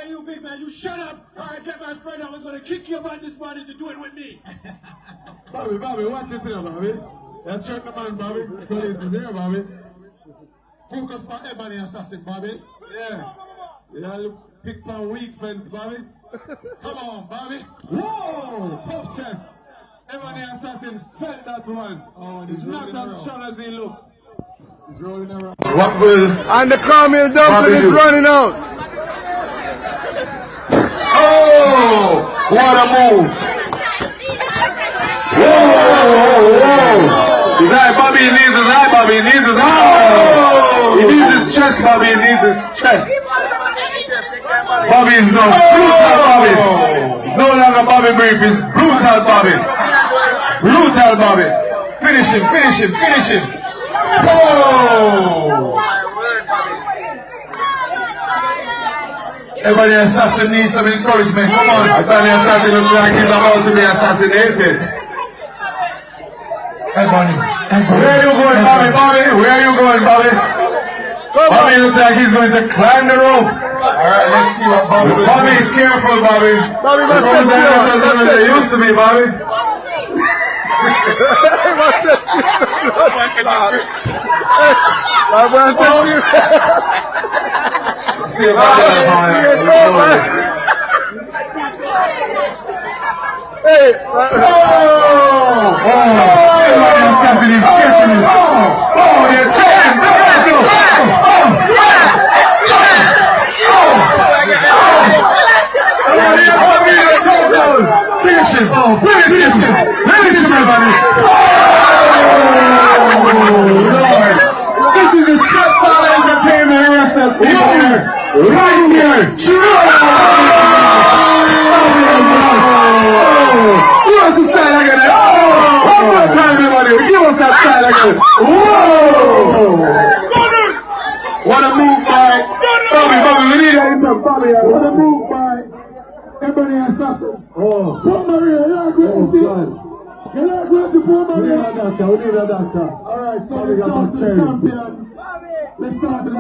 Alright, you big man, you shut up. Alright, get my friend. I was gonna kick your butt this morning to do it with me. Bobby, what's it there, Bobby? That's your man, Bobby. Police is there, Bobby. Focus for Ebony Assassin, Bobby. Yeah. Yeah, look, pick for weak friends, Bobby. Come on, Bobby. Whoa! Puff chest. Ebony Assassin felt that one. Oh, he's not as strong as he looked. He's rolling around. What will... And the caramel dumpling is running out. Oh! What a move! Whoa! His eye, Bobby, he needs his eye, Bobby, he needs his eye. He needs his chest, Bobby, he needs his chest. Bobby is now brutal, Bobby. No longer Bobby Brief, is brutal, Bobby. Brutal, Bobby. Finish him, finish him, finish him. Oh! Ebony Assassin needs some encouragement. Come on. Ebony Assassin looks like he's about to be assassinated. Ebony. Where are you going, Bobby? Bobby? Where are you going, Bobby? Bobby looks like he's going to climb the ropes. Alright, let's see what Bobby will do. Bobby, careful, Bobby. Bobby, that's it used to be, Bobby. Finish him! Finish him! Finish him, everybody! Oh, Lord! This is the Scott Todd Entertainment Wrestlers people here! Right here! Give us the style again! One more time, everybody! Give us that style again! Whoa! What a move by Bobby! Bobby, we need that from Bobby! What a move by Ebony Assassin! Oh! Poor Maria, you're not going to see it! You're not going to see poor Maria! We need a doctor, we need a doctor! Alright, so let's start to the champion! Let's start to the